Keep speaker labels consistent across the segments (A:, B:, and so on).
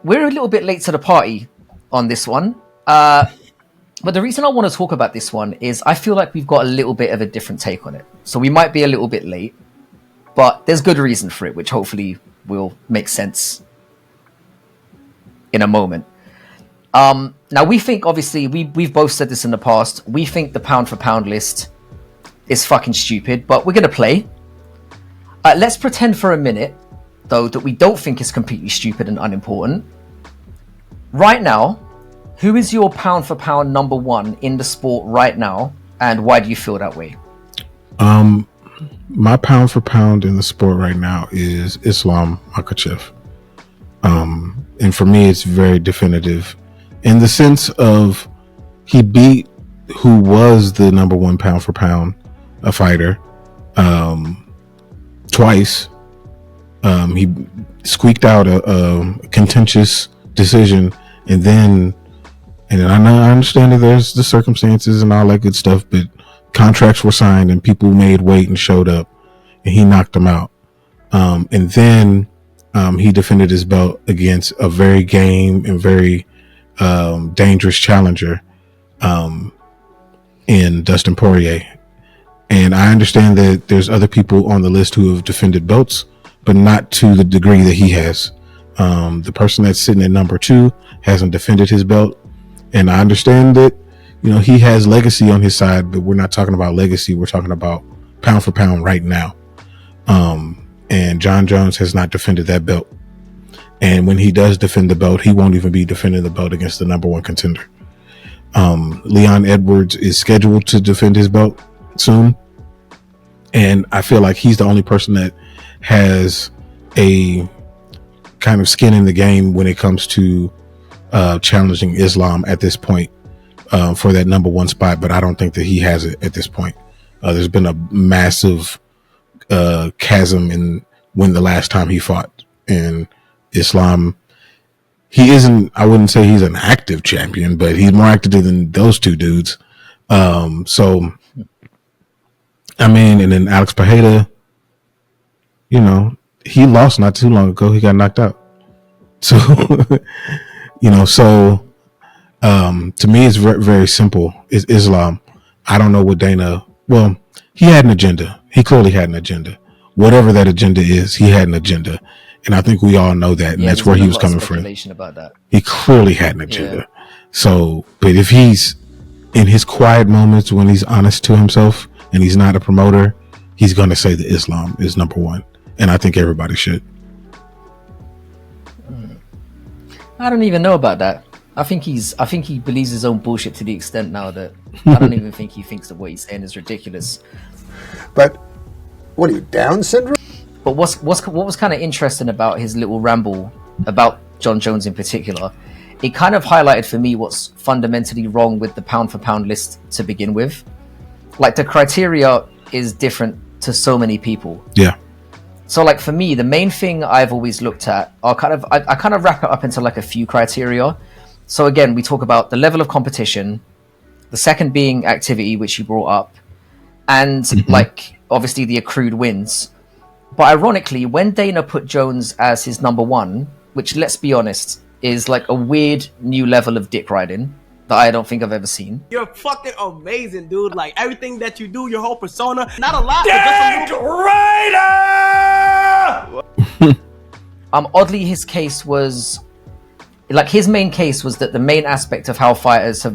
A: We're a little bit late to the party on this one. But the reason I want to talk about this one is I feel like we've got a little bit of a different take on it. So we might be a little bit late, but there's good reason for it, which hopefully will make sense in a moment. Now, we think, obviously, we've both said this in the past, we think the pound for pound list is fucking stupid, but we're going to play. Let's pretend for a minute, though, that we don't think it's completely stupid and unimportant. Right now, who is your pound for pound number one in the sport right now, and why do you feel that way?
B: My pound for pound in the sport right now is Islam Makhachev. And for me, it's very definitive in the sense of he beat who was the number one pound for pound a fighter twice. He squeaked out a contentious decision, and I understand that there's the circumstances and all that good stuff, but contracts were signed and people made weight and showed up, and he knocked them out. And then he defended his belt against a very game and very dangerous challenger in Dustin Poirier. And I understand that there's other people on the list who have defended belts, but not to the degree that he has. The person that's sitting at number 2 hasn't defended his belt. And I understand that, he has legacy on his side, but we're not talking about legacy. We're talking about pound for pound right now. And Jon Jones has not defended that belt. And when he does defend the belt, he won't even be defending the belt against the number one contender. Leon Edwards is scheduled to defend his belt soon. And I feel like he's the only person that has a kind of skin in the game when it comes to challenging Islam at this point for that number one spot. But I don't think that he has it at this point. There's been a massive chasm in when the last time he fought. And Islam, I wouldn't say he's an active champion, but he's more active than those two dudes. And then Alex Pereira, he lost not too long ago. He got knocked out. So, to me, it's very, very simple. It's Islam. I don't know what Dana, he had an agenda. He clearly had an agenda. Whatever that agenda is, he had an agenda. And I think we all know that. And that's where he was coming from.
A: About that. He
B: clearly had an agenda. Yeah. So, but if he's in his quiet moments when he's honest to himself and he's not a promoter, he's going to say that Islam is number one. And I think everybody should.
A: I don't even know about that. I think he believes his own bullshit to the extent now that I don't even think he thinks that what he's saying is ridiculous.
C: But what are you, Down syndrome?
A: But what was kind of interesting about his little ramble about Jon Jones in particular, it kind of highlighted for me what's fundamentally wrong with the pound for pound list to begin with. Like, the criteria is different to so many people.
B: Yeah.
A: So, like, for me, the main thing I've always looked at are I kind of wrap it up into like a few criteria. So again, we talk about the level of competition, the second being activity, which you brought up, and like obviously the accrued wins. But ironically, when Dana put Jones as his number one, which, let's be honest, is like a weird new level of dick riding that I don't think I've ever seen.
D: You're fucking amazing, dude. Like, everything that you do, your whole persona, not a lot, but just a
A: rider! Oddly, his case was like, his main case was that the main aspect of how fighters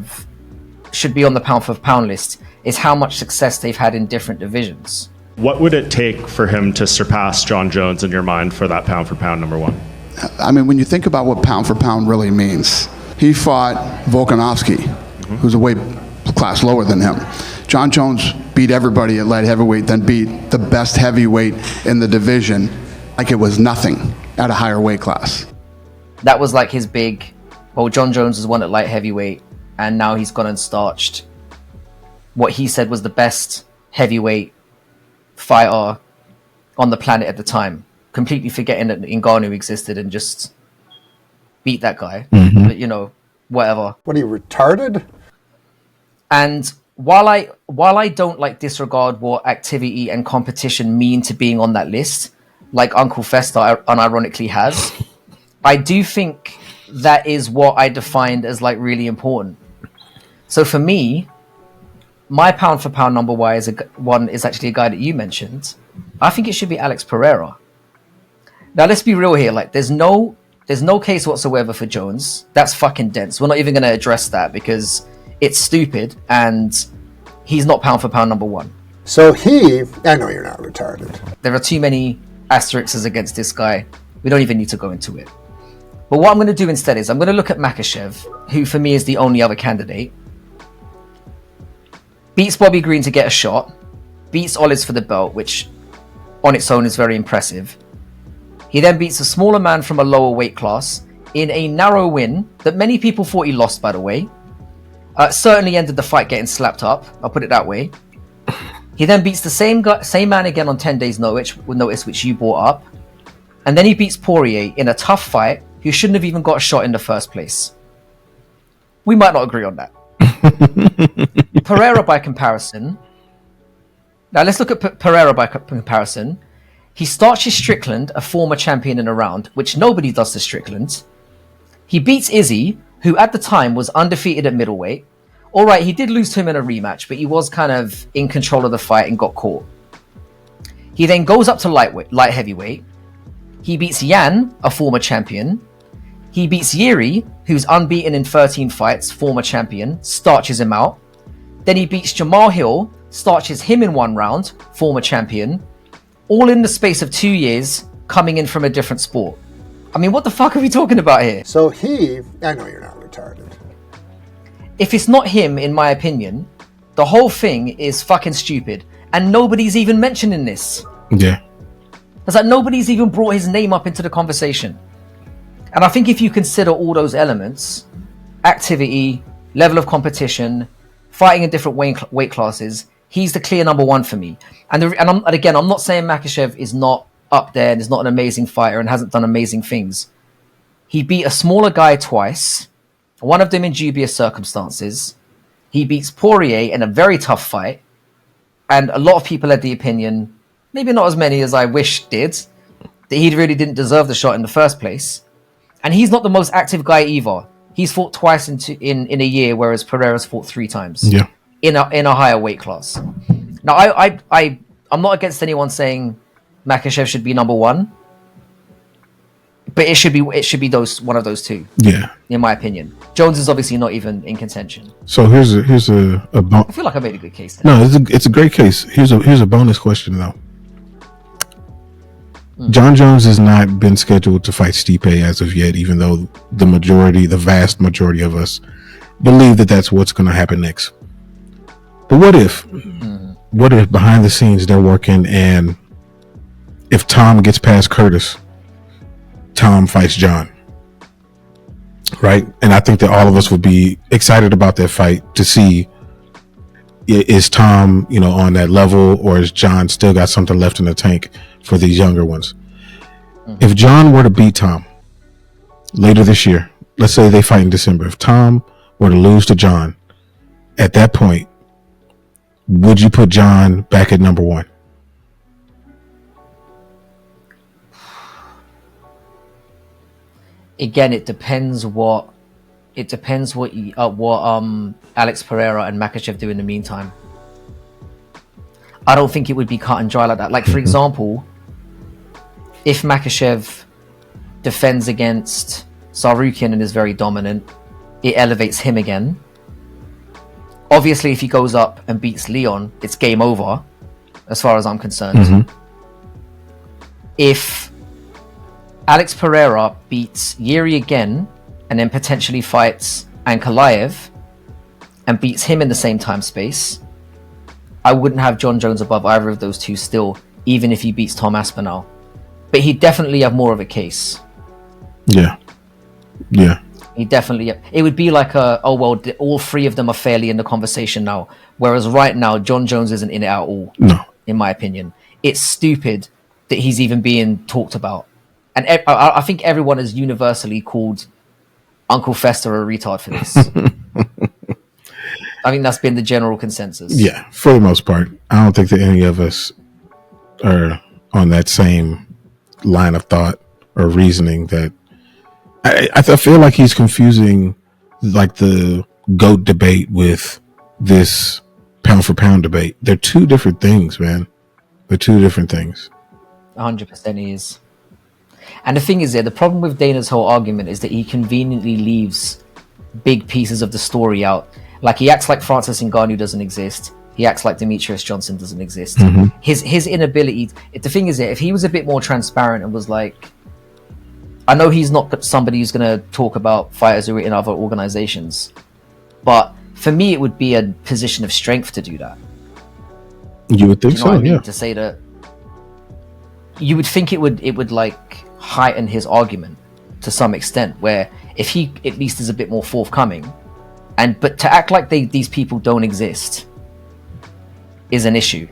A: should be on the pound for pound list is how much success they've had in different divisions.
E: What would it take for him to surpass Jon Jones in your mind for that pound for pound number one?
F: I mean, when you think about what pound for pound really means, he fought Volkanovski, who's a weight class lower than him. Jon Jones beat everybody at light heavyweight, then beat the best heavyweight in the division like it was nothing at a higher weight class.
A: That was like his big, Jon Jones has won at light heavyweight, and now he's gone and starched what he said was the best heavyweight fighter on the planet at the time, completely forgetting that Ngannou existed and just beat that guy. But, whatever.
C: What are you, retarded?
A: And while I don't like disregard what activity and competition mean to being on that list, like Uncle Fester unironically has, I do think that is what I defined as like really important. So for me, my pound for pound number one is actually a guy that you mentioned. I think it should be Alex Pereira. Now let's be real here. Like there's no case whatsoever for Jones. That's fucking dense. We're not even going to address that because it's stupid and he's not pound for pound number one.
C: So I know you're not retarded.
A: There are too many asterisks against this guy. We don't even need to go into it. But what I'm going to do instead is I'm going to look at Makhachev, who for me is the only other candidate. Beats Bobby Green to get a shot. Beats Olives for the belt, which on its own is very impressive. He then beats a smaller man from a lower weight class in a narrow win that many people thought he lost, by the way. Certainly ended the fight getting slapped up. I'll put it that way. He then beats the same man again on 10 days notice, which you brought up. And then he beats Poirier in a tough fight who shouldn't have even got a shot in the first place. We might not agree on that. Pereira by comparison. Now let's look at Pereira by comparison. He starches Strickland, a former champion in a round, which nobody does to Strickland. He beats Izzy, who at the time was undefeated at middleweight. All right, he did lose to him in a rematch, but he was kind of in control of the fight and got caught. He then goes up to light heavyweight. He beats Yan, a former champion. He beats Yuri, who's unbeaten in 13 fights, former champion, starches him out. Then he beats Jamal Hill, starches him in one round, former champion. All in the space of 2 years, coming in from a different sport. I mean, what the fuck are we talking about here?
C: So I know you're not retarded.
A: If it's not him, in my opinion, the whole thing is fucking stupid. And nobody's even mentioning this.
B: Yeah.
A: It's like nobody's even brought his name up into the conversation. And I think if you consider all those elements, activity, level of competition, fighting in different weight classes, he's the clear number one for me. And again, I'm not saying Makhachev is not up there and is not an amazing fighter and hasn't done amazing things. He beat a smaller guy twice, one of them in dubious circumstances. He beats Poirier in a very tough fight. And a lot of people had the opinion, maybe not as many as I wish did, that he really didn't deserve the shot in the first place. And he's not the most active guy either. He's fought twice in a year, whereas Pereira's fought 3 times.
B: Yeah.
A: In a higher weight class. Now, I'm not against anyone saying Makhachev should be number one, but it should be one of those two.
B: Yeah.
A: In my opinion, Jones is obviously not even in contention.
B: So here's a
A: I feel like I made a good case there.
B: No, it's a great case. Here's a bonus question though. John Jones has not been scheduled to fight Stipe as of yet, even though the vast majority of us believe that that's what's going to happen next. But what if behind the scenes they're working, and if Tom gets past Curtis, Tom fights John, right? And I think that all of us would be excited about that fight to see, is Tom, on that level, or is John still got something left in the tank for these younger ones? If John were to beat Tom later this year, let's say they fight in December, if Tom were to lose to John at that point, would you put John back at number one?
A: Again, it depends what Alex Pereira and Makhachev do in the meantime. I don't think it would be cut and dry like that. Like, for example, if Makhachev defends against Sarukian and is very dominant, it elevates him again. Obviously, if he goes up and beats Leon, it's game over, as far as I'm concerned. If Alex Pereira beats Yuri again, and then potentially fights Ankalaev, and beats him in the same time space, I wouldn't have John Jones above either of those two still, even if he beats Tom Aspinall. But he'd definitely have more of a case.
B: Yeah.
A: It would be like all 3 of them are fairly in the conversation now. Whereas right now, John Jones isn't in it at all.
B: No.
A: In my opinion. It's stupid that he's even being talked about. And I think everyone has universally called Uncle Fester a retard for this. I think that's been the general consensus.
B: Yeah, for the most part. I don't think that any of us are on that same line of thought or reasoning. That I feel like he's confusing like the GOAT debate with this pound for pound debate. They're two different things, man. They're two different things.
A: 100% he is. And the thing is, the problem with Dana's whole argument is that he conveniently leaves big pieces of the story out. Like, he acts like Francis Ngannou doesn't exist. He acts like Demetrius Johnson doesn't exist. His inability... The thing is, if he was a bit more transparent and was like... I know he's not somebody who's going to talk about fighters who are in other organizations, but for me, it would be a position of strength to do that.
B: You would think
A: Do you know what I mean?
B: yeah.
A: To say that... You would think it would like heighten his argument to some extent, where if he at least is a bit more forthcoming, but to act like these people don't exist is an issue.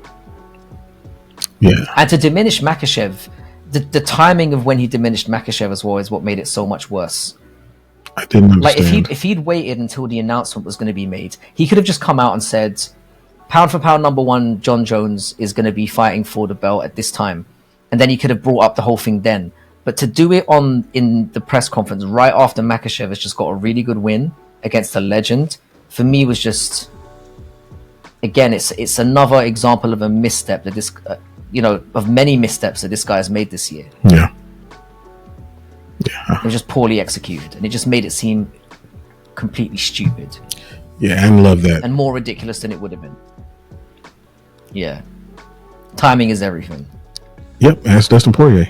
B: Yeah.
A: And to diminish Makhachev, the timing of when he diminished Makhachev as well is what made it so much worse.
B: I didn't understand.
A: Like, if he'd waited until the announcement was going to be made, he could have just come out and said, pound for pound number one, John Jones is going to be fighting for the belt at this time. And then he could have brought up the whole thing then. But to do it in the press conference right after Makhachev has just got a really good win against a legend, for me was just, again, it's another example of a misstep that this, of many missteps that this guy has made this year.
B: Yeah.
A: It was just poorly executed, and it just made it seem completely stupid.
B: Yeah, and love that.
A: And more ridiculous than it would have been. Yeah. Timing is everything.
B: Yep, ask Dustin Poirier.